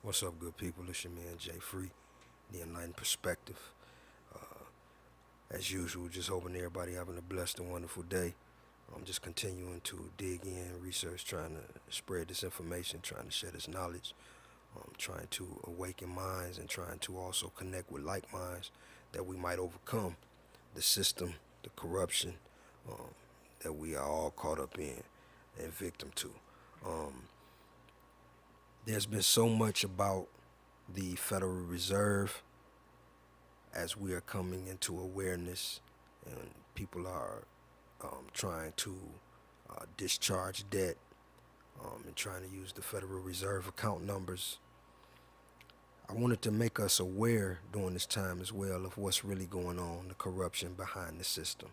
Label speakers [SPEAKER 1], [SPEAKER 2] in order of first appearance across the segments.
[SPEAKER 1] What's up, good people? It's your man Jay Free, the Enlightened Perspective. As usual, just hoping everybody having a blessed and wonderful day. I'm just continuing to dig in, research, trying to spread this information, trying to share this knowledge, trying to awaken minds, and trying to also connect with like minds that we might overcome the system, the corruption that we are all caught up in and victim to. Um, there's been so much about the Federal Reserve as we are coming into awareness and people are trying to discharge debt and trying to use the Federal Reserve account numbers. I wanted to make us aware during this time as well of what's really going on, the corruption behind the system,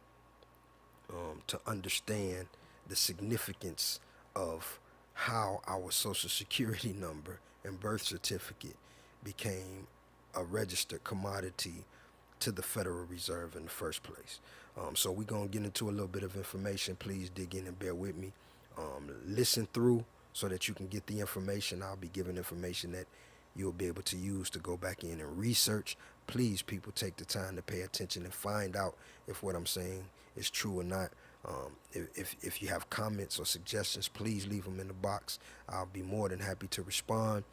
[SPEAKER 1] to understand the significance of how our Social Security number and birth certificate became a registered commodity to the Federal Reserve in the first place. So we're going to get into a little bit of information. Please dig in and bear with me. Listen through so that you can get the information. I'll be giving information that you'll be able to use to go back in and research. Please, people, take the time to pay attention and find out if what I'm saying is true or not. If you have comments or suggestions, please leave them in the box. I'll be more than happy to respond.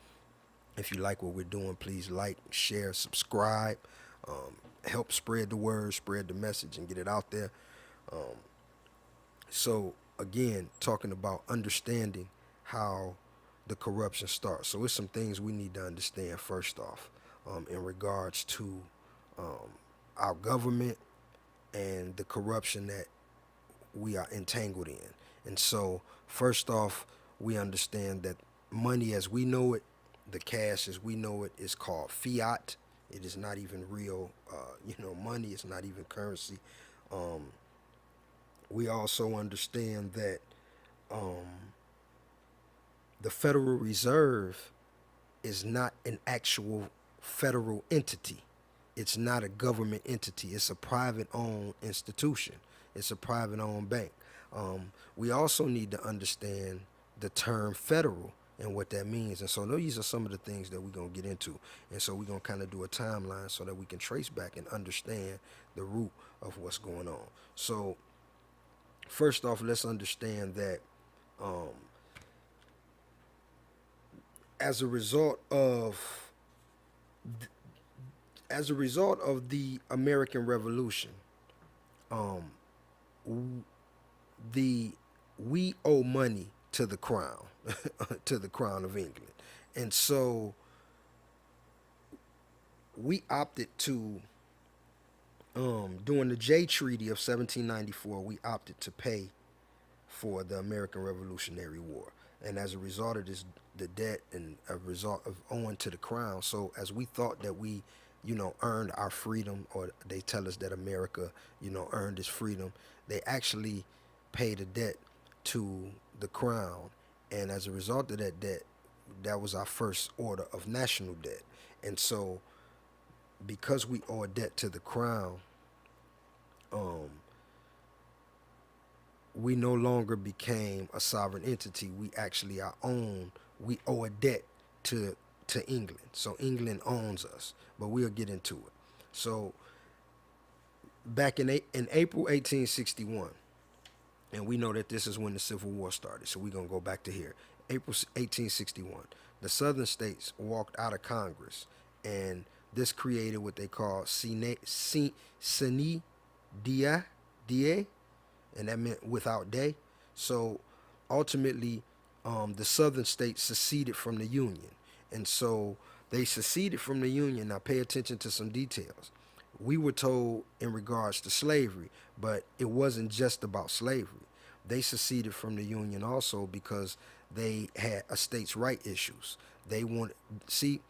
[SPEAKER 1] If you like what we're doing, please like, share, subscribe. Help spread the word, spread the message, and get it out there. So again, talking about understanding how the corruption starts. So it's some things we need to understand first off in regards to our government and the corruption that we are entangled in. And so first off, we understand that money as we know it, the cash as we know it, is called fiat. It is not even real, money. It's not even currency. We also understand that the Federal Reserve is not an actual federal entity. It's not a government entity. It's a private-owned institution. It's a private-owned bank. We also need to understand the term federal and what that means. And so these are some of the things that we're going to get into. And so we're going to kind of do a timeline so that we can trace back and understand the root of what's going on. So first off, let's understand that as a result of the American Revolution, we owe money to the crown, to the crown of England, and so we opted to, during the Jay Treaty of 1794, we opted to pay for the American Revolutionary War, and as a result of this, the debt and a result of owing to the crown. So as we thought that we earned our freedom, or they tell us that America, earned its freedom, they actually paid a debt to the crown. And as a result of that debt, that was our first order of national debt. And so because we owe a debt to the crown, we no longer became a sovereign entity. We actually we owe a debt to England. So England owns us, but we'll get into it. So back in April 1861, and we know that this is when the Civil War started, so we're going to go back to here. April 1861, the Southern states walked out of Congress, and this created what they call sine die, and that meant without day. So ultimately, the Southern states seceded from the Union. And so they seceded from the Union. Now pay attention to some details. We were told in regards to slavery, but it wasn't just about slavery. They seceded from the Union also because they had a states' right issues. They wanted, see,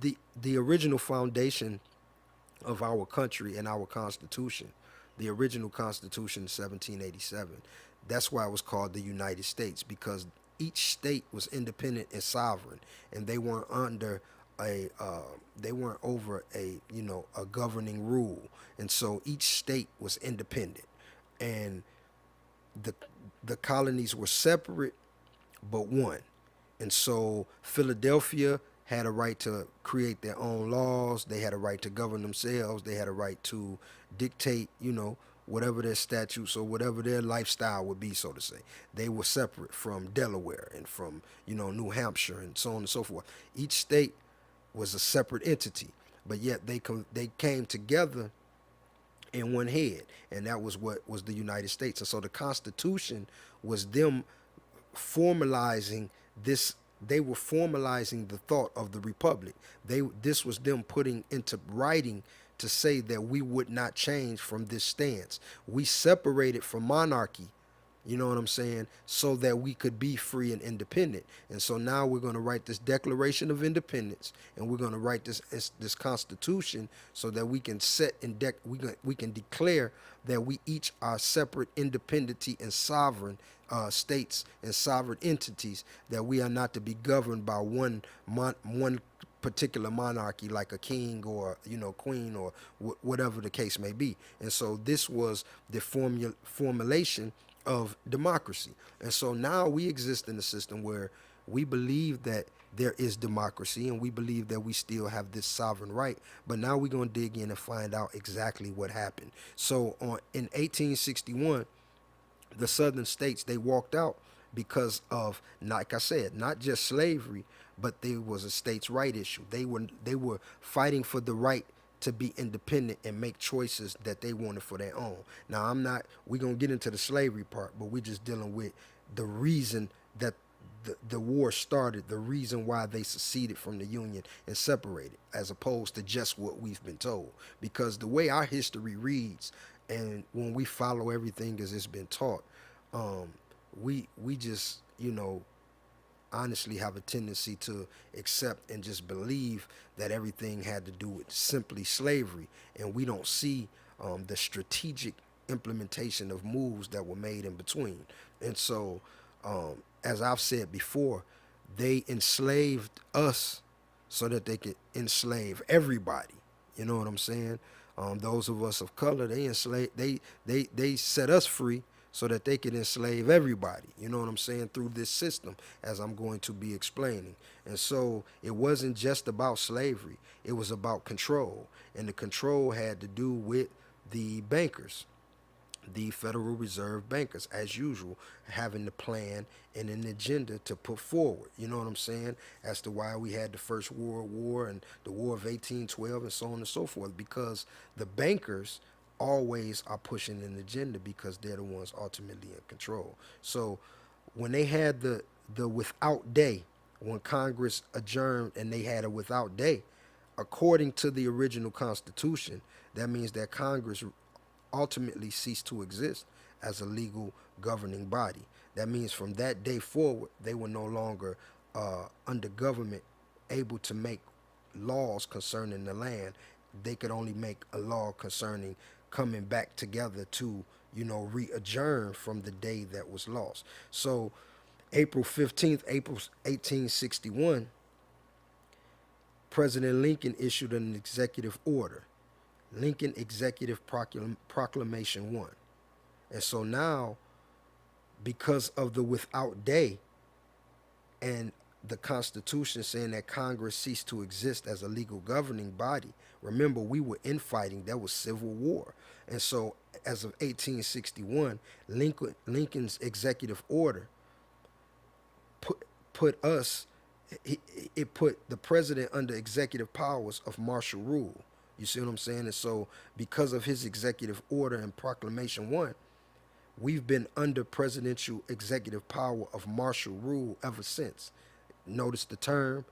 [SPEAKER 1] the original foundation of our country and our Constitution, the original Constitution in 1787, that's why it was called the United States, because each state was independent and sovereign, and they weren't under they weren't over a governing rule, and so each state was independent, and the colonies were separate but one. And so Philadelphia had a right to create their own laws. They had a right to govern themselves. They had a right to dictate, whatever their statutes or whatever their lifestyle would be, so to say. They were separate from Delaware and from, New Hampshire and so on and so forth. Each state was a separate entity, but yet they came together in one head, and that was what was the United States. And so the Constitution was them formalizing this. They were formalizing the thought of the republic. This was them putting into writing to say that we would not change from this stance. We separated from monarchy, you know what I'm saying, so that we could be free and independent. And so now we're going to write this Declaration of Independence, and we're going to write this Constitution so that we can set in we can declare that we each are separate, independent, and sovereign states and sovereign entities. That we are not to be governed by one particular monarchy, like a king or queen or whatever the case may be. And so this was the formulation of democracy. And so now we exist in a system where we believe that there is democracy and we believe that we still have this sovereign right. But now we're going to dig in and find out exactly what happened. So in 1861, the southern states, they walked out because of, like I said, not just slavery, but there was a states' right issue. They were fighting for the right to be independent and make choices that they wanted for their own. Now, we're going to get into the slavery part, but we're just dealing with the reason that the war started, the reason why they seceded from the Union and separated, as opposed to just what we've been told. Because the way our history reads, and when we follow everything as it's been taught, we just, honestly have a tendency to accept and just believe that everything had to do with simply slavery, and we don't see the strategic implementation of moves that were made in between. And so, as I've said before, they enslaved us so that they could enslave everybody. You know what I'm saying? Those of us of color, they set us free so that they could enslave everybody, you know what I'm saying, through this system, as I'm going to be explaining. And so it wasn't just about slavery, it was about control. And the control had to do with the bankers, the Federal Reserve bankers, as usual, having the plan and an agenda to put forward, you know what I'm saying, as to why we had the First World War and the War of 1812 and so on and so forth, because the bankers always are pushing an agenda because they're the ones ultimately in control. So when they had the without day, when Congress adjourned and they had a without day, according to the original Constitution, that means that Congress ultimately ceased to exist as a legal governing body. That means from that day forward, they were no longer under government able to make laws concerning the land. They could only make a law concerning coming back together to, re-adjourn from the day that was lost. So April 15th, April 1861, President Lincoln issued an executive order, Lincoln Executive Proclamation 1. And so now, because of the without day and the Constitution saying that Congress ceased to exist as a legal governing body, remember, we were infighting. There was civil war. And so as of 1861, Lincoln's executive order put the president under executive powers of martial rule. You see what I'm saying? And so because of his executive order and Proclamation 1, we've been under presidential executive power of martial rule ever since. Notice the term,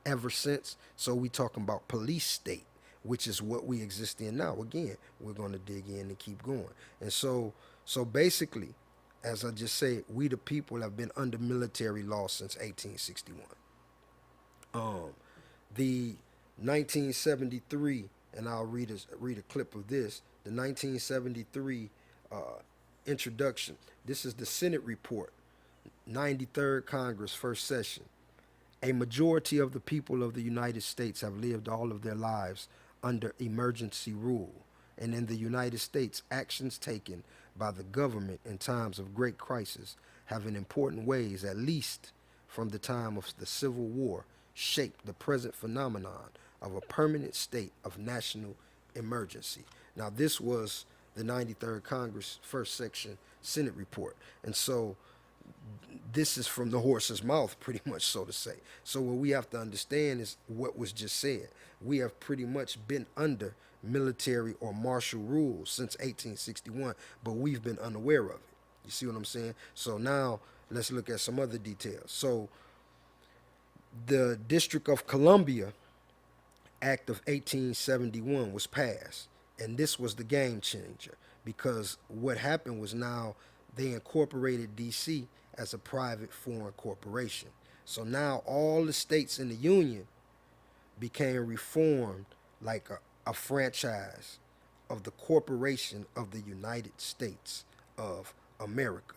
[SPEAKER 1] ever since. So we talking about police state, which is what we exist in now. Again, we're going to dig in and keep going. And so basically, as I just said, we the people have been under military law since 1861. The 1973, and I'll read a clip of this, the 1973 introduction. This is the Senate report, 93rd Congress, first session. A majority of the people of the United States have lived all of their lives under emergency rule, and in the United States, actions taken by the government in times of great crisis have in important ways, at least from the time of the Civil War, shaped the present phenomenon of a permanent state of national emergency. Now, this was the 93rd Congress, first section, Senate report. And so this is from the horse's mouth, pretty much, so to say. So what we have to understand is what was just said. We have pretty much been under military or martial rule since 1861, but we've been unaware of it. You see what I'm saying? So now let's look at some other details. So the District of Columbia Act of 1871 was passed, and this was the game changer, because what happened was now they incorporated DC as a private foreign corporation. So now all the states in the Union became reformed like a franchise of the Corporation of the United States of America.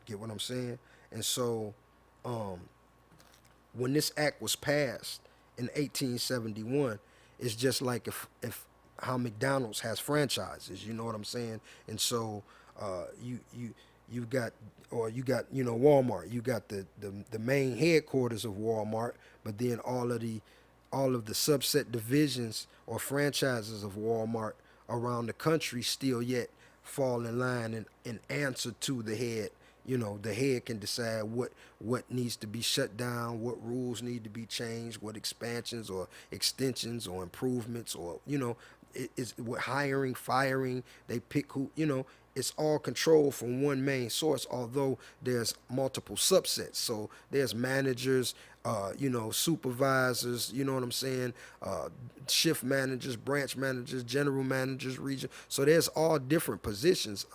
[SPEAKER 1] Get what I'm saying? And so when this act was passed in 1871, it's just like if how McDonald's has franchises, you know what I'm saying? And so you got, or you got, you know, Walmart. You got the main headquarters of Walmart, but then all of the subset divisions or franchises of Walmart around the country still yet fall in line and in answer to the head. You know, the head can decide what needs to be shut down, what rules need to be changed, what expansions or extensions or improvements, or, you know, it's with hiring, firing, they pick who, you know, it's all controlled from one main source, although there's multiple subsets. So there's managers, you know, supervisors, you know what I'm saying, shift managers, branch managers, general managers, region. So there's all different positions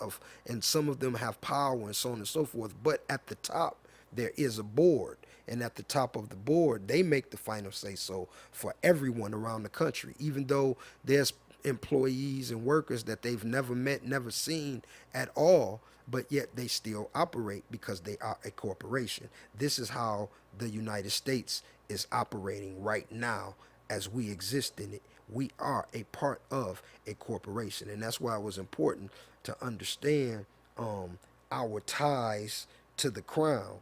[SPEAKER 1] and some of them have power and so on and so forth. But at the top, there is a board. And at the top of the board, they make the final say so for everyone around the country, even though there's employees and workers that they've never met, never seen at all, but yet they still operate because they are a corporation. This is how the United States is operating right now as we exist in it. We are a part of a corporation, and that's why it was important to understand our ties to the crown,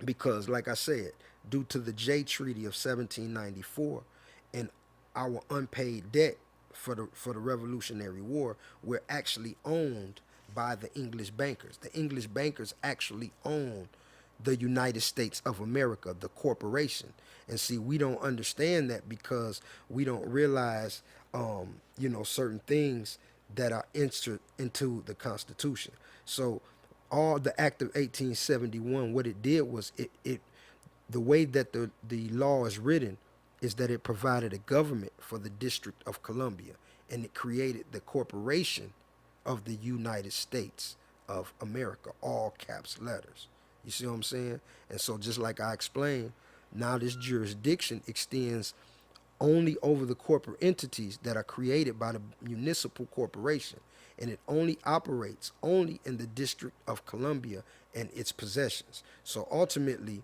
[SPEAKER 1] because, like I said, due to the Jay Treaty of 1794 and our unpaid debt for the Revolutionary War, we're actually owned by the English bankers. The English bankers actually own the United States of America, the corporation. And see, we don't understand that because we don't realize, you know, certain things that are entered into the Constitution. So all the Act of 1871, what it did was it the way that the law is written is that it provided a government for the District of Columbia, and it created the corporation of the United States of America, all caps letters. You see what I'm saying? And so just like I explained, now this jurisdiction extends only over the corporate entities that are created by the municipal corporation, and it only operates only in the District of Columbia and its possessions. So ultimately,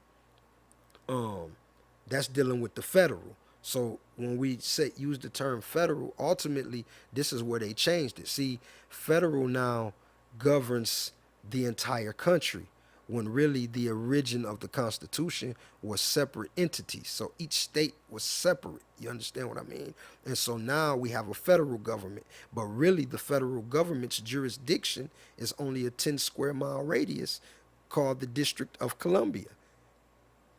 [SPEAKER 1] that's dealing with the federal. So when we use the term federal, ultimately this is where they changed it. See, federal now governs the entire country, when really the origin of the Constitution was separate entities. So each state was separate. You understand what I mean? And so now we have a federal government, but really the federal government's jurisdiction is only a 10 square mile radius called the District of Columbia.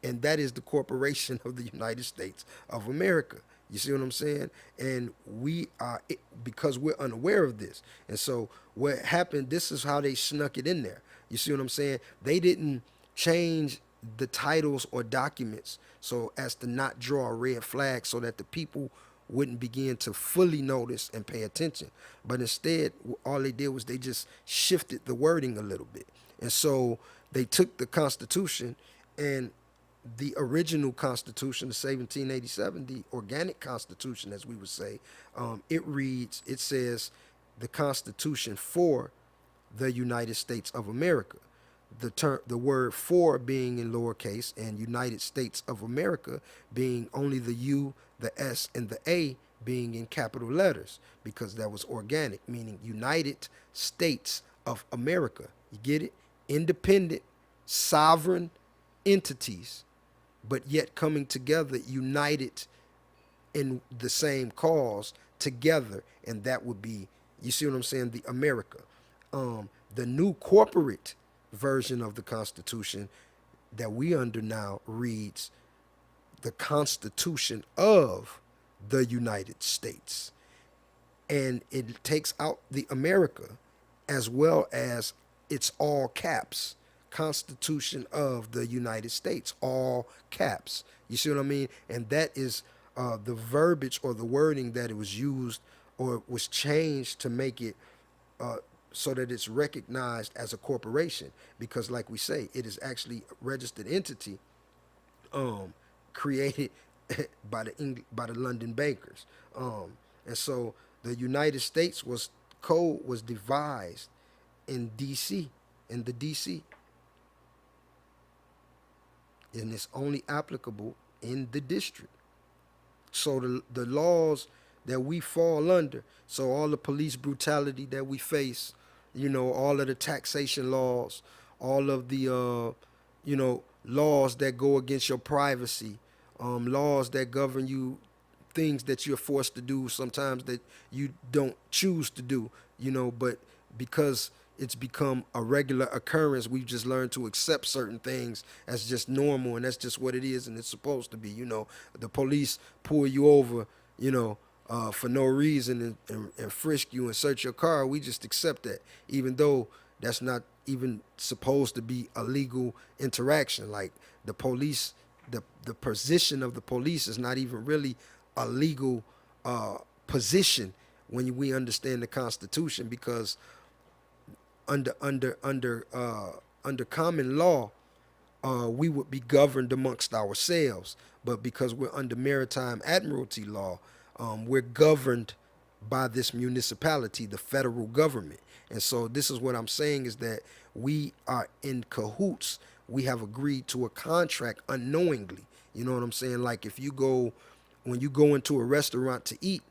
[SPEAKER 1] And that is the corporation of the United States of America. You see what I'm saying? And we are, because we're unaware of this. And so what happened, this is how they snuck it in there. You see what I'm saying? They didn't change the titles or documents so as to not draw a red flag so that the people wouldn't begin to fully notice and pay attention. But instead, all they did was they just shifted the wording a little bit. And so they took the Constitution, and the original Constitution of 1787, the organic Constitution, as we would say, it says the Constitution for the United States of America. The word "for" being in lowercase and United States of America being only the U, the S, and the A being in capital letters, because that was organic, meaning United States of America. You get it? Independent, sovereign entities but yet coming together, united in the same cause together, and that would be, you see what I'm saying, the America. The new corporate version of the Constitution that we under now reads the Constitution of the United States, and it takes out the America as well as it's all caps. Constitution of the United States, all caps. You see what I mean? And that is the verbiage or the wording that it was used or was changed to make it uh, so that it's recognized as a corporation. Because, like we say, it is actually a registered entity um, created by the London bankers. And so the United States was code was devised in D.C. in the D.C. and it's only applicable in the district. So the laws that we fall under, so all the police brutality that we face, all of the taxation laws, all of the laws that go against your privacy, laws that govern you, things that you're forced to do sometimes that you don't choose to do, but because it's become a regular occurrence, we've just learned to accept certain things as just normal, and that's just what it is, and it's supposed to be. The police pull you over, for no reason, and frisk you and search your car. We just accept that, even though that's not even supposed to be a legal interaction. Like the police, the position of the police is not even really a legal position when we understand the Constitution, because under common law, we would be governed amongst ourselves. But because we're under maritime admiralty law, we're governed by this municipality, the federal government. And so this is what I'm saying, is that we are in cahoots. We have agreed to a contract unknowingly. You know what I'm saying? Like when you go into a restaurant to eat,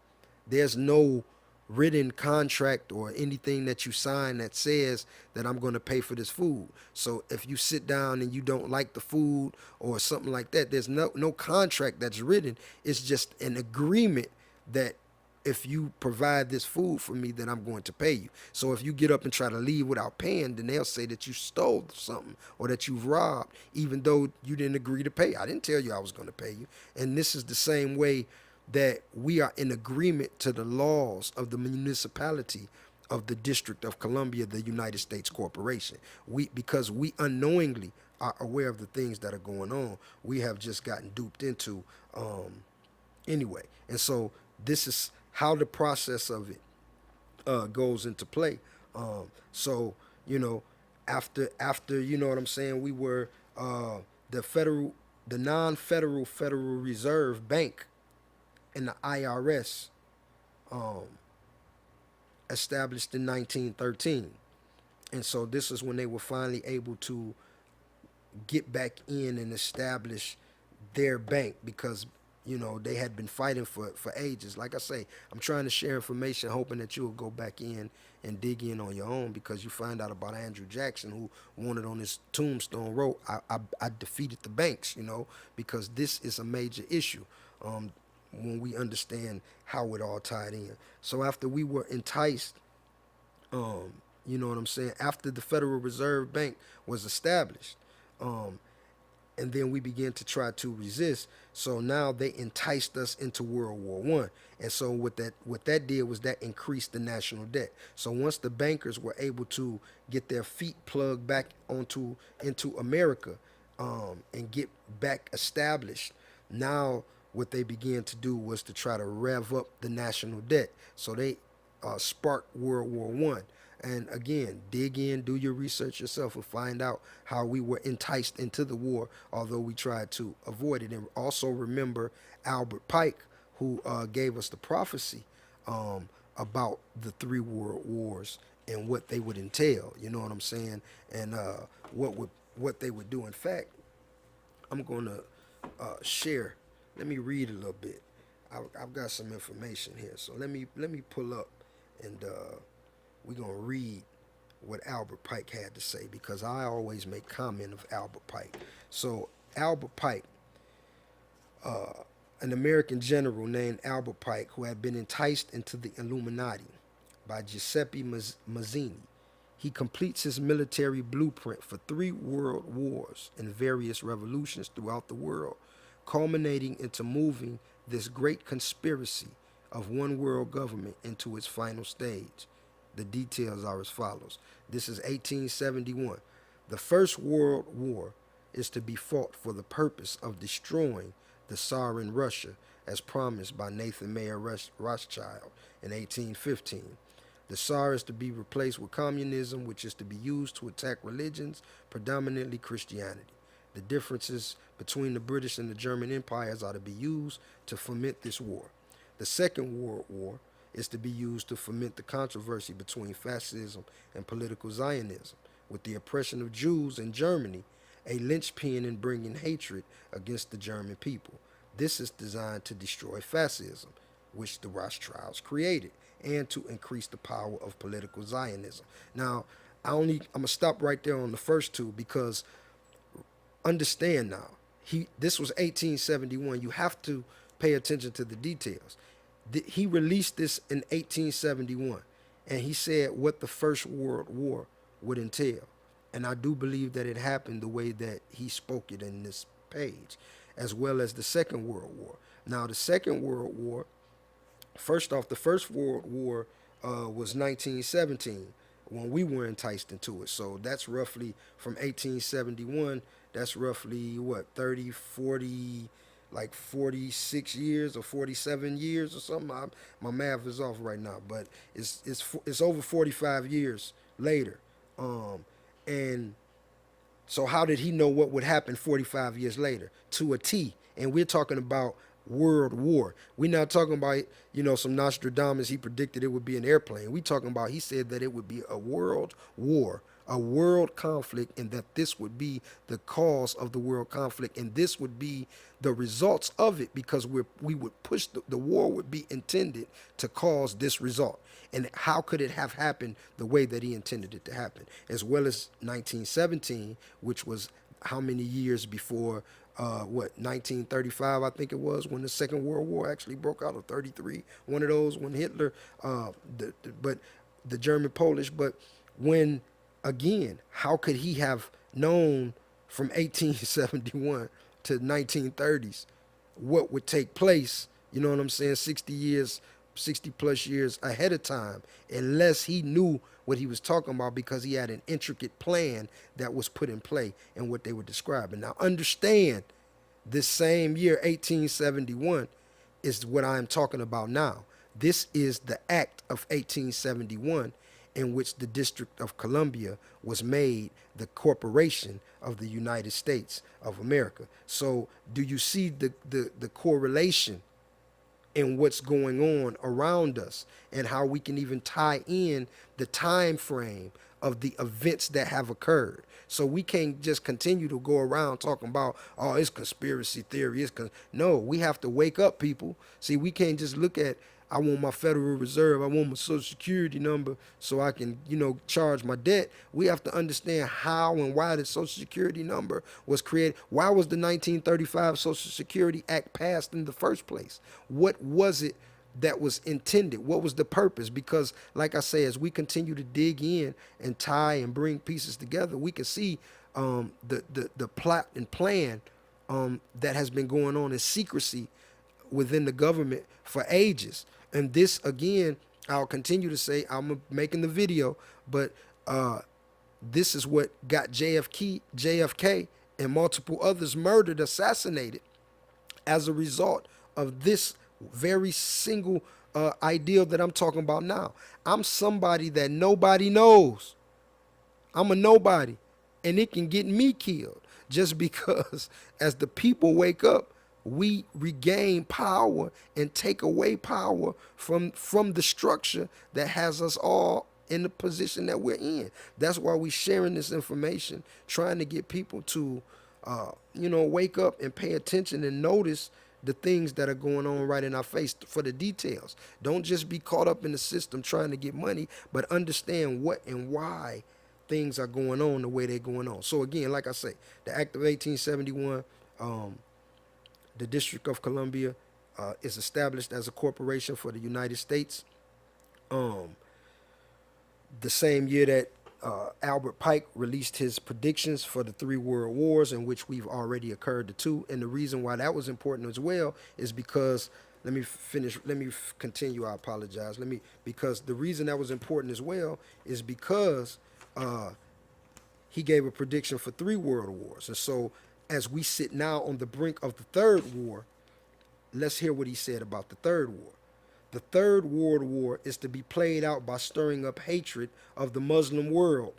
[SPEAKER 1] there's no written contract or anything that you sign that says that I'm going to pay for this food. So if you sit down and you don't like the food or something like that, there's no contract that's written. It's just an agreement that if you provide this food for me, then I'm going to pay you. So if you get up and try to leave without paying, then they'll say that you stole something or that you've robbed, even though you didn't agree to pay. I didn't tell you I was going to pay you. And this is the same way that we are in agreement to the laws of the municipality of the District of Columbia, the United States Corporation. Because we unknowingly are aware of the things that are going on, we have just gotten duped into anyway. And so this is how the process of it goes into play. So after you know what I'm saying, we were the non-federal Federal Reserve Bank and the IRS established in 1913. And so this is when they were finally able to get back in and establish their bank, because they had been fighting for ages. Like I say, I'm trying to share information hoping that you'll go back in and dig in on your own, because you find out about Andrew Jackson, who wanted on his tombstone wrote, I defeated the banks, because this is a major issue when we understand how it all tied in. So after we were enticed, you know what I'm saying, after the Federal Reserve Bank was established, and then we began to try to resist. So now they enticed us into World War One, and so what that did was that increased the national debt. So once the bankers were able to get their feet plugged back into America, and get back established, now what they began to do was to try to rev up the national debt. So they sparked World War One. And again, dig in, do your research yourself, and find out how we were enticed into the war, although we tried to avoid it. And also remember Albert Pike, who gave us the prophecy about the three world wars and what they would entail. You know what I'm saying? And what they would do. In fact, I'm going to share. Let me read a little bit. I've got some information here, so let me pull up, and we're going to read what Albert Pike had to say, because I always make comment of Albert Pike. So Albert Pike, an American general named Albert Pike, who had been enticed into the Illuminati by Giuseppe Mazzini. He completes his military blueprint for 3 world wars and various revolutions throughout the world, culminating into moving this great conspiracy of one world government into its final stage. The details are as follows. This is 1871. The First World War is to be fought for the purpose of destroying the Tsar in Russia, as promised by Nathan Mayer Rothschild in 1815. The Tsar is to be replaced with communism, which is to be used to attack religions, predominantly Christianity. The differences between the British and the German empires are to be used to foment this war. The Second World War is to be used to foment the controversy between fascism and political Zionism, with the oppression of Jews in Germany a linchpin in bringing hatred against the German people. This is designed to destroy fascism, which the Rothschilds created, and to increase the power of political Zionism. Now, I'm gonna stop right there on the first two because understand now, this was 1871. You have to pay attention to the details. He released this in 1871, and he said what the First World War would entail. And I do believe that it happened the way that he spoke it in this page, as well as the Second World War. Now, the Second World War, first off, the First World War was 1917 when we were enticed into it. So that's roughly from 1871, that's roughly what, 30, 40, like 46 years or 47 years or something. My math is off right now, but it's over 45 years later. And so how did he know what would happen 45 years later? To a T. And we're talking about world war. We're not talking about, some Nostradamus, he predicted it would be an airplane. We're talking about, he said that it would be a world war, a world conflict, and that this would be the cause of the world conflict, and this would be the results of it, because we would push, the war would be intended to cause this result. And how could it have happened the way that he intended it to happen? As well as 1917, which was how many years before 1935, I think it was, when the Second World War actually broke out, or 33, one of those, when Hitler, but the German Polish. But when, again, how could he have known from 1871 to 1930s what would take place, you know what I'm saying, 60 plus years ahead of time, unless he knew what he was talking about, because he had an intricate plan that was put in play and what they were describing. Now, understand, this same year, 1871, is what I'm talking about now. This is the Act of 1871, in which the District of Columbia was made the corporation of the United States of America. So do you see the correlation in what's going on around us, and how we can even tie in the time frame of the events that have occurred? So we can't just continue to go around talking about, oh, it's conspiracy theory. No, we have to wake up, people. See, we can't just look at, I want my Federal Reserve, I want my Social Security number so I can, charge my debt. We have to understand how and why the Social Security number was created. Why was the 1935 Social Security Act passed in the first place? What was it that was intended? What was the purpose? Because, like I say, as we continue to dig in and tie and bring pieces together, we can see the plot and plan that has been going on in secrecy within the government for ages. And this, again, I'll continue to say, I'm making the video, but this is what got JFK and multiple others murdered, assassinated, as a result of this very single ideal that I'm talking about now. I'm somebody that nobody knows. I'm a nobody, and it can get me killed just because as the people wake up, we regain power and take away power from the structure that has us all in the position that we're in. That's why we're sharing this information, trying to get people to, wake up and pay attention and notice the things that are going on right in our face for the details. Don't just be caught up in the system trying to get money, but understand what and why things are going on the way they're going on. So again, like I say, the Act of 1871, The District of Columbia is established as a corporation for the United States. Um, the same year that Albert Pike released his predictions for the three world wars, in which we've already occurred the two. And the reason why that was important as well is because let me continue. I apologize. Because the reason that was important as well is because uh, he gave a prediction for three world wars. And so as we sit now on the brink of the third war, let's hear what he said about the third war. The third world war is to be played out by stirring up hatred of the Muslim world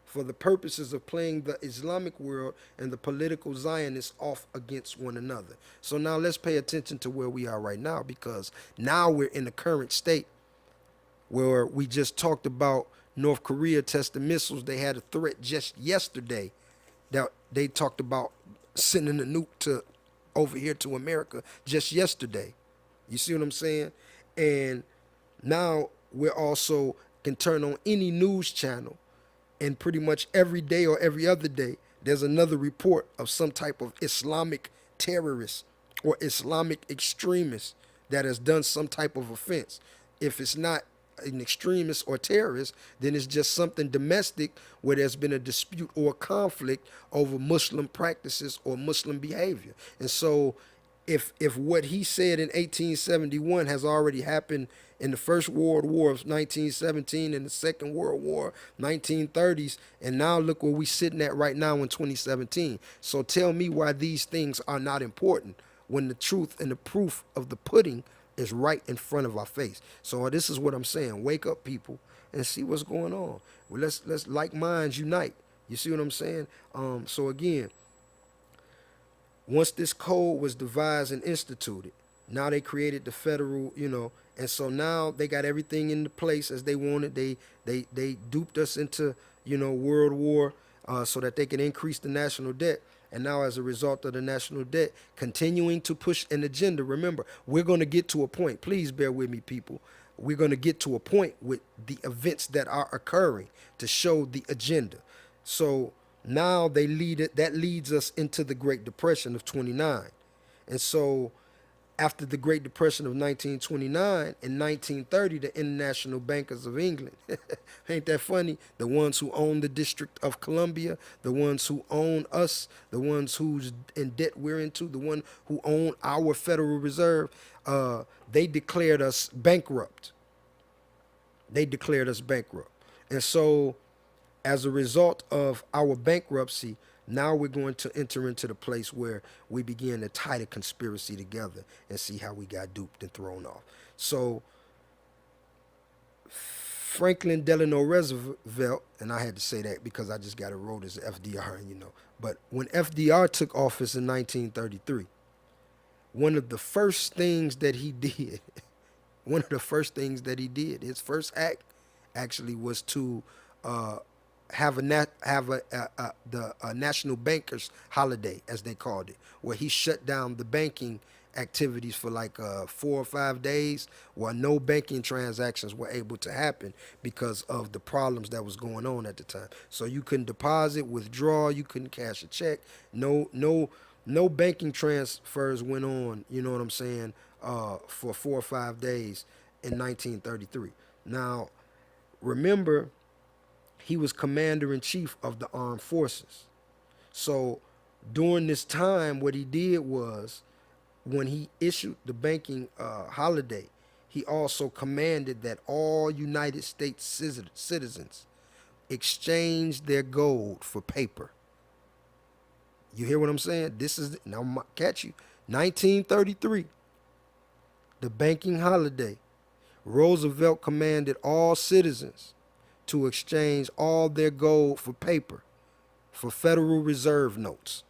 [SPEAKER 1] for the purposes of playing the Islamic world and the political Zionists off against one another. So now let's pay attention to where we are right now, because now we're in the current state where we just talked about North Korea testing missiles. They had a threat just yesterday that they talked about sending a nuke to over here to America just yesterday. You see what I'm saying? And now we're also can turn on any news channel, and pretty much every day or every other day, there's another report of some type of Islamic terrorist or Islamic extremist that has done some type of offense. If it's not an extremist or terrorist, then it's just something domestic where there's been a dispute or a conflict over Muslim practices or Muslim behavior. And so if what he said in 1871 has already happened in the First World War of 1917 and the Second World War 1930s, and now look where we're sitting at right now in 2017. So tell me why these things are not important when the truth and the proof of the pudding is right in front of our face. So this is what I'm saying. Wake up, people, and see what's going on. Well, let's like minds unite. You see what I'm saying? So again, once this code was devised and instituted, now they created the federal, and so now they got everything into place as they wanted. They duped us into, World War, so that they could increase the national debt. And now as a result of the national debt, continuing to push an agenda. Remember, we're going to get to a point. Please bear with me, people. We're going to get to a point with the events that are occurring to show the agenda. So now that leads us into the Great Depression of 29. And so after the Great Depression of 1929, in 1930, the International Bankers of England, ain't that funny? The ones who own the District of Columbia, the ones who own us, the ones whose in debt we're into, the one who own our Federal Reserve, they declared us bankrupt. They declared us bankrupt. And so as a result of our bankruptcy, now we're going to enter into the place where we begin to tie the conspiracy together and see how we got duped and thrown off. So Franklin Delano Roosevelt, and I had to say that because I just got it wrote as FDR, but when FDR took office in 1933, one of the first things that he did, his first act actually was to have the national bankers holiday, as they called it, where he shut down the banking activities for like 4 or 5 days, while no banking transactions were able to happen because of the problems that was going on at the time. So you couldn't deposit, withdraw, you couldn't cash a check, no banking transfers went on. You know what I'm saying? For 4 or 5 days in 1933. Now, remember, he was commander-in-chief of the armed forces. So during this time, what he did was, when he issued the banking holiday, he also commanded that all United States citizens exchange their gold for paper. You hear what I'm saying? This is, now catch you, 1933, the banking holiday. Roosevelt commanded all citizens to exchange all their gold for paper, for Federal Reserve notes.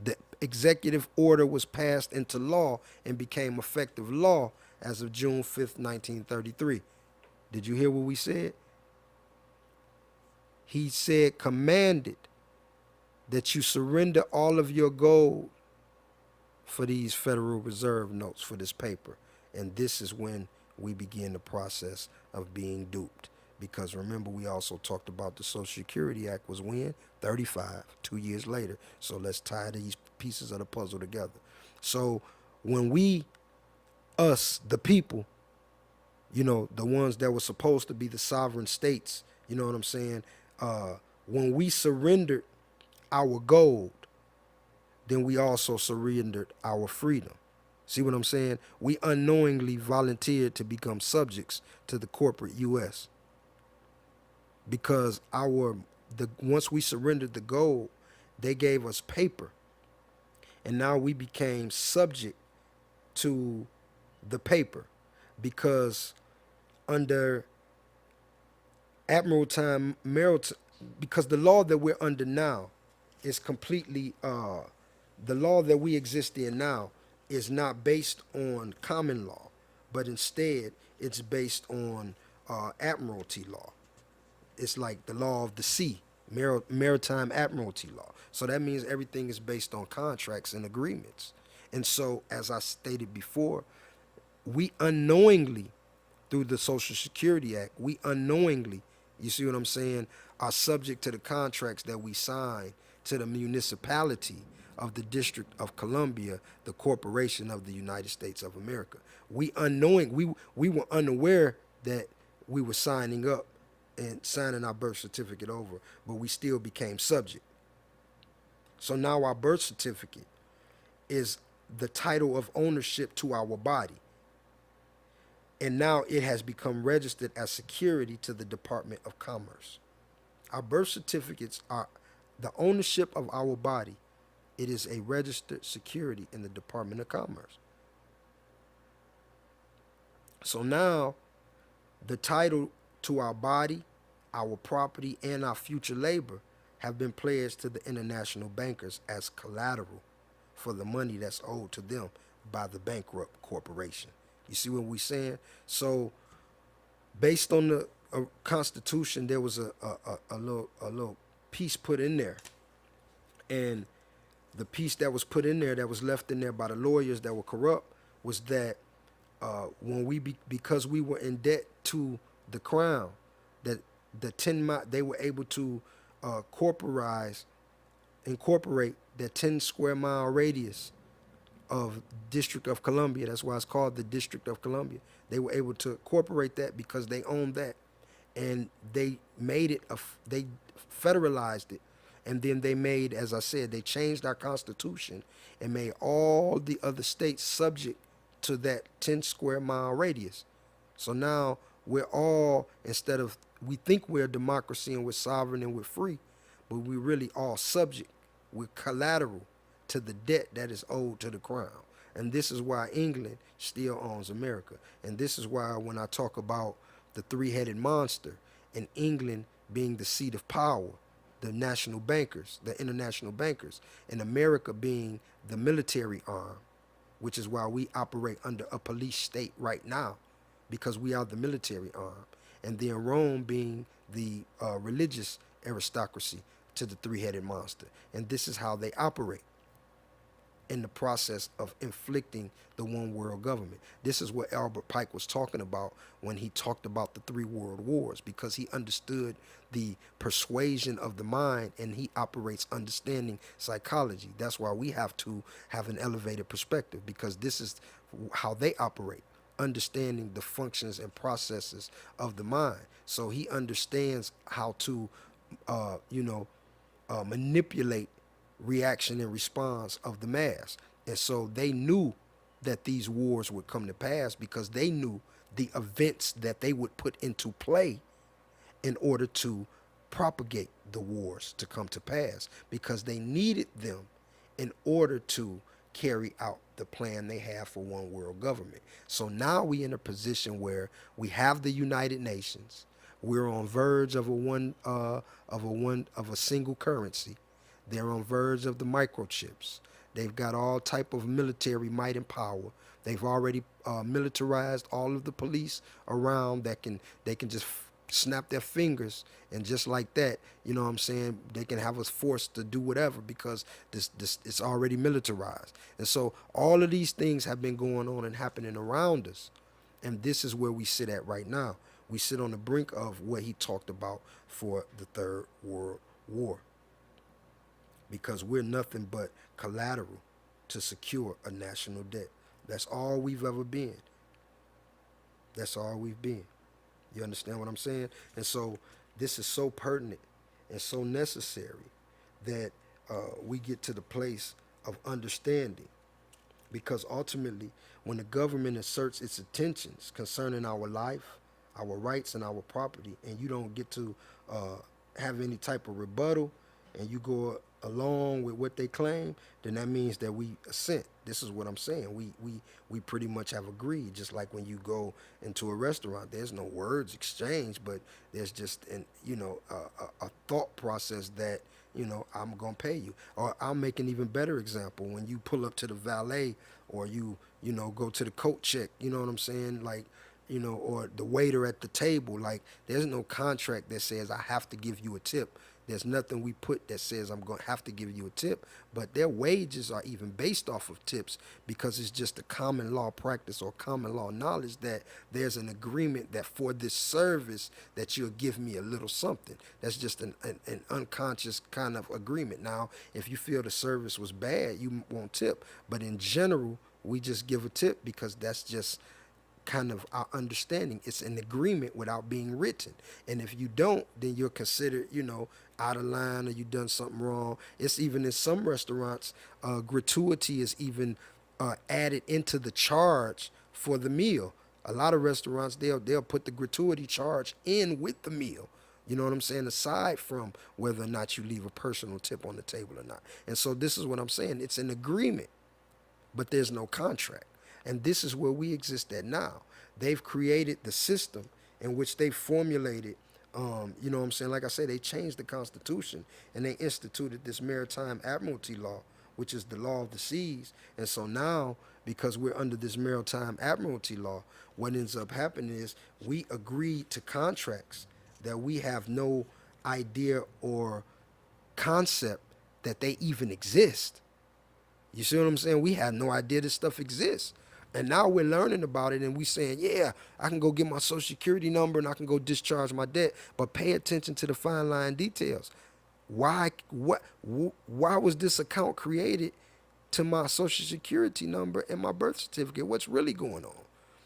[SPEAKER 1] The executive order was passed into law and became effective law as of June 5th, 1933. Did you hear what we said? He said, commanded that you surrender all of your gold for these Federal Reserve notes, for this paper. And this is when we begin the process of being duped. Because remember, we also talked about the Social Security Act was when? 35, 2 years later. So let's tie these pieces of the puzzle together. So when we, us, the people, the ones that were supposed to be the sovereign states, you know what I'm saying? When we surrendered our gold, then we also surrendered our freedom. See what I'm saying? We unknowingly volunteered to become subjects to the corporate U.S. because once we surrendered the gold, they gave us paper, and now we became subject to the paper because under Maritime, because the law that we're under now is completely the law that we exist in now is not based on common law, but instead it's based on admiralty law. It's like the law of the sea, maritime admiralty law. So that means everything is based on contracts and agreements. And so, as I stated before, we unknowingly, through the Social Security Act, we unknowingly, you see what I'm saying, are subject to the contracts that we sign to the municipality of the District of Columbia, the corporation of the United States of America. We were unaware that we were signing up and signing our birth certificate over, but we still became subject. So now our birth certificate is the title of ownership to our body. And now it has become registered as security to the Department of Commerce. Our birth certificates are the ownership of our body. It is a registered security in the Department of Commerce. So now the title to our body, our property, and our future labor have been pledged to the international bankers as collateral for the money that's owed to them by the bankrupt corporation. You see what we're saying? So, based on the Constitution, there was a little piece put in there, and the piece that was put in there, that was left in there by the lawyers that were corrupt, was that because we were in debt to the crown, that they were able to incorporate that 10 square mile radius of District of Columbia. That's why it's called the District of Columbia. They were able to incorporate that because they owned that, and they made it they federalized it, and then they made, as I said, they changed our Constitution and made all the other states subject to that 10 square mile radius. So now we're all, we think we're a democracy and we're sovereign and we're free, but we're really all subject. We're collateral to the debt that is owed to the crown. And this is why England still owns America. And this is why when I talk about the three-headed monster and England being the seat of power, the national bankers, the international bankers, and America being the military arm, which is why we operate under a police state right now, because we are the military arm. And then Rome being the religious aristocracy to the three-headed monster. And this is how they operate in the process of inflicting the one world government. This is what Albert Pike was talking about when he talked about the three world wars, because he understood the persuasion of the mind, and he operates understanding psychology. That's why we have to have an elevated perspective, because this is how they operate, understanding the functions and processes of the mind. So he understands how to manipulate reaction and response of the mass. And so they knew that these wars would come to pass, because they knew the events that they would put into play in order to propagate the wars to come to pass, because they needed them in order to carry out the plan they have for one world government. So now we in a position where we have the United Nations. We're on verge of a single currency. They're on verge of the microchips. They've got all type of military might and power. They've already militarized all of the police around they can just snap their fingers, and just like that, you know what I'm saying, they can have us forced to do whatever, because this it's already militarized. And so all of these things have been going on and happening around us. And this is where we sit at right now. We sit on the brink of what he talked about for the Third World War, because we're nothing but collateral to secure a national debt. That's all we've ever been. That's all we've been. You understand what I'm saying? And so this is so pertinent and so necessary that we get to the place of understanding, because ultimately, when the government asserts its intentions concerning our life, our rights, and our property, and you don't get to uh, have any type of rebuttal, and you go along with what they claim, then that means that we assent. This is what I'm saying. We pretty much have agreed. Just like when you go into a restaurant, there's no words exchanged, but there's just a thought process that I'm gonna pay you. Or I'll make an even better example. When you pull up to the valet, or you go to the coat check, you know what I'm saying? Like, or the waiter at the table. Like, there's no contract that says I have to give you a tip. There's nothing we put that says I'm going to have to give you a tip, but their wages are even based off of tips, because it's just a common law practice or common law knowledge that there's an agreement that for this service that you'll give me a little something. That's just an unconscious kind of agreement. Now, if you feel the service was bad, you won't tip, but in general, we just give a tip because that's just kind of our understanding. It's an agreement without being written. And if you don't, then you're considered, out of line, or you done something wrong. It's even in some restaurants, gratuity is even added into the charge for the meal. A lot of restaurants, they'll put the gratuity charge in with the meal. You know what I'm saying? Aside from whether or not you leave a personal tip on the table or not. And so this is what I'm saying. It's an agreement, but there's no contract. And this is where we exist at now. They've created the system in which they formulated, you know what I'm saying? Like I said, they changed the Constitution and they instituted this Maritime Admiralty Law, which is the law of the seas. And so now, because we're under this Maritime Admiralty Law, what ends up happening is we agree to contracts that we have no idea or concept that they even exist. You see what I'm saying? We had no idea this stuff exists. And now we're learning about it, and we saying, yeah, I can go get my social security number and I can go discharge my debt, but pay attention to the fine line details. Why was this account created to my social security number and my birth certificate? What's really going on?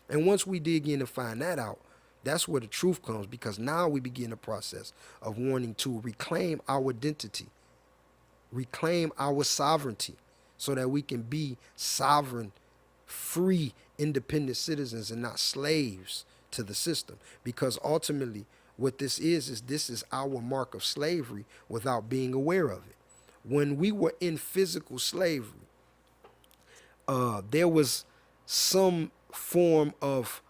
[SPEAKER 1] And once we dig in and find that out, that's where the truth comes, because now we begin the process of wanting to reclaim our identity, reclaim our sovereignty, so that we can be sovereign, free, independent citizens and not slaves to the system. Because ultimately, what this is this is our mark of slavery without being aware of it. When we were in physical slavery, there was some form of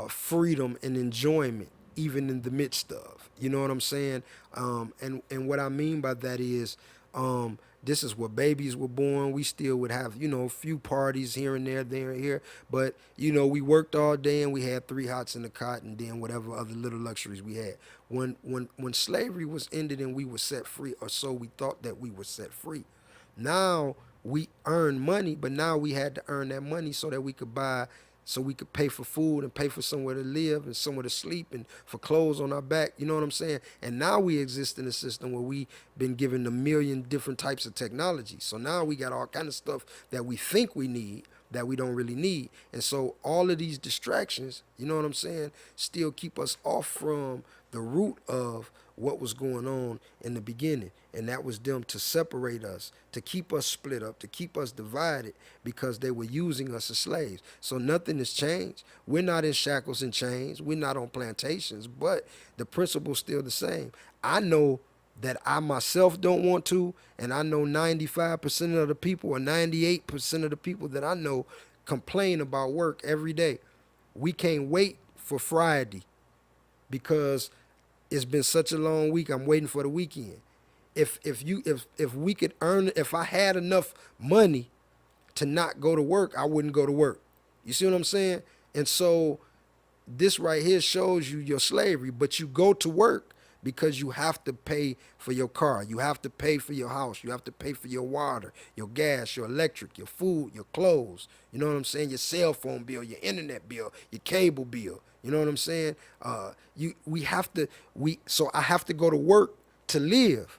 [SPEAKER 1] freedom and enjoyment, even in the midst of. You know what I'm saying? And what I mean by that is, this is where babies were born. We still would have, a few parties here and there and here. But, we worked all day and we had 3 hots in the cot and then whatever other little luxuries we had. When slavery was ended and we were set free, or so we thought that we were set free. Now we earned money, but now we had to earn that money so that we could pay for food and pay for somewhere to live and somewhere to sleep and for clothes on our back. You know what I'm saying? And now we exist in a system where we've been given a million different types of technology. So now we got all kind of stuff that we think we need that we don't really need. And so all of these distractions, you know what I'm saying, still keep us off from the root of what was going on in the beginning. And that was them to separate us, to keep us split up, to keep us divided, because they were using us as slaves. So nothing has changed. We're not in shackles and chains. We're not on plantations, but the principle's still the same. I know that I myself don't want to, and I know 95% of the people, or 98% of the people that I know, complain about work every day. We can't wait for Friday because it's been such a long week. I'm waiting for the weekend. If we could earn, if I had enough money to not go to work, I wouldn't go to work. You see what I'm saying? And so this right here shows you your slavery, but you go to work because you have to pay for your car. You have to pay for your house. You have to pay for your water, your gas, your electric, your food, your clothes. You know what I'm saying? Your cell phone bill, your internet bill, your cable bill. You know what I'm saying? So I have to go to work to live.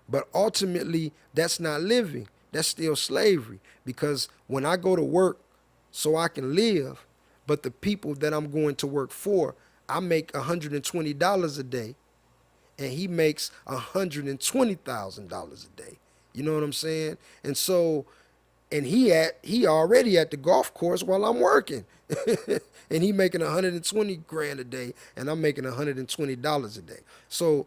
[SPEAKER 1] But ultimately, that's not living, That's still slavery, because when I go to work so I can live, but the people that I'm going to work for, I make $120 a day, and he makes $120,000 a day. You know what I'm saying? And so, and he already at the golf course while I'm working, and he making 120 grand a day, and I'm making $120 a day. So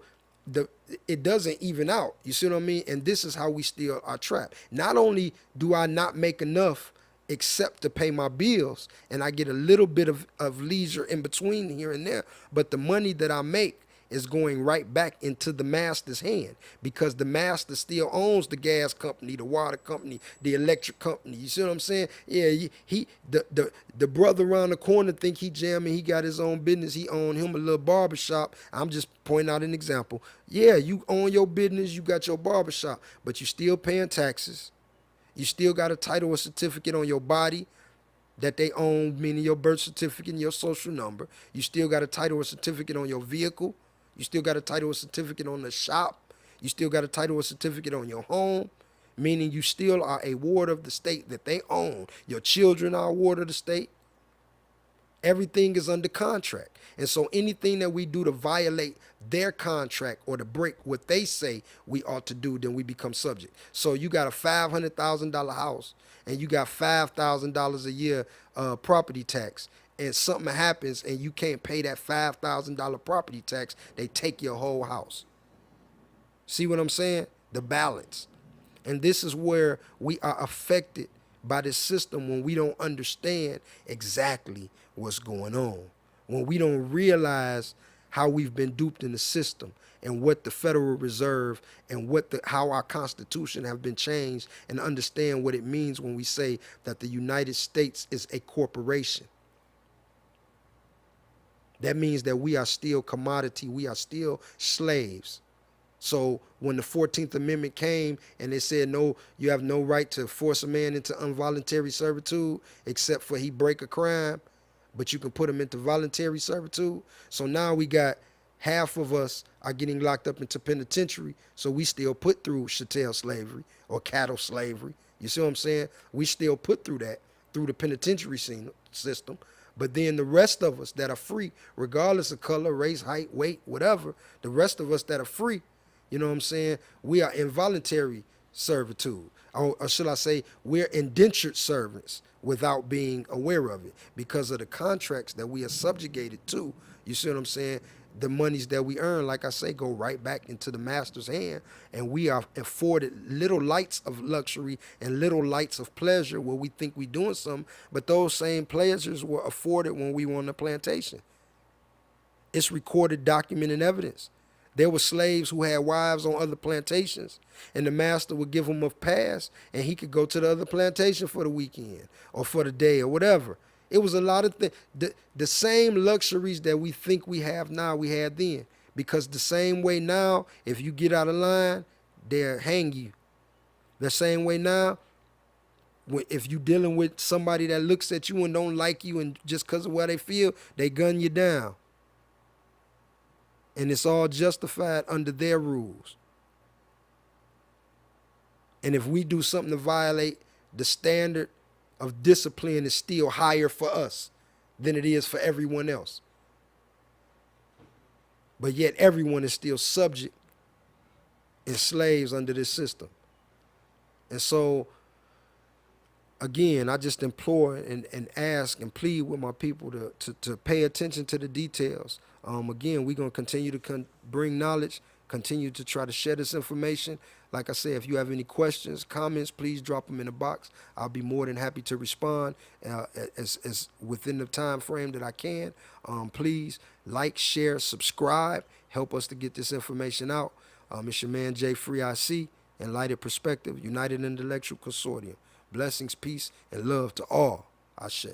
[SPEAKER 1] the it doesn't even out. You see what I mean? And this is how we still are trapped. Not only do I not make enough except to pay my bills, and I get a little bit of leisure in between here and there, but the money that I make is going right back into the master's hand, because the master still owns the gas company, the water company, the electric company. You see what I'm saying? Yeah, the brother around the corner think he jamming, he got his own business, he own him a little barbershop. I'm just pointing out an example. Yeah, you own your business, you got your barbershop, but you still paying taxes. You still got a title or certificate on your body that they own, meaning your birth certificate and your social number. You still got a title or certificate on your vehicle. You still got a title or certificate on the shop. You still got a title or certificate on your home, meaning you still are a ward of the state that they own. Your children are a ward of the state. Everything is under contract. And so anything that we do to violate their contract or to break what they say we ought to do, then we become subject. So you got a $500,000 house and you got $5,000 a year property tax, and something happens and you can't pay that $5,000 property tax, they take your whole house. See what I'm saying? The balance. And this is where we are affected by this system, when we don't understand exactly what's going on, when we don't realize how we've been duped in the system, and what the Federal Reserve and how our Constitution have been changed, and understand what it means when we say that the United States is a corporation. That means that we are still commodity, we are still slaves. So when the 14th Amendment came and they said, no, you have no right to force a man into involuntary servitude except for he break a crime, but you can put him into voluntary servitude. So now we got half of us are getting locked up into penitentiary, so we still put through chattel slavery or cattle slavery. You see what I'm saying? We still put through that through the penitentiary system. But then the rest of us that are free, regardless of color, race, height, weight, whatever, the rest of us that are free, you know what I'm saying, we are involuntary servitude. Or should I say, we're indentured servants without being aware of it, because of the contracts that we are subjugated to. You see what I'm saying? The monies that we earn, like I say, go right back into the master's hand, and we are afforded little lights of luxury and little lights of pleasure where we think we're doing something, but those same pleasures were afforded when we were on the plantation. It's recorded, documented evidence. There were slaves who had wives on other plantations, and the master would give them a pass, and he could go to the other plantation for the weekend or for the day or whatever. It was a lot of things. The same luxuries that we think we have now, we had then. Because the same way now, if you get out of line, they'll hang you. The same way now, if you're dealing with somebody that looks at you and don't like you, and just because of what they feel, they gun you down. And it's all justified under their rules. And if we do something to violate, the standard of discipline is still higher for us than it is for everyone else. But yet everyone is still subject and slaves under this system. And so, again, I just implore and ask and plead with my people to pay attention to the details. Again, we're going to continue to bring knowledge, continue to try to share this information. Like I said, if you have any questions, comments, please drop them in the box. I'll be more than happy to respond as within the time frame that I can. Please like, share, subscribe. Help us to get this information out. It's your man, Jay Free IC, Enlightened Perspective, United Intellectual Consortium. Blessings, peace, and love to all. Ashe.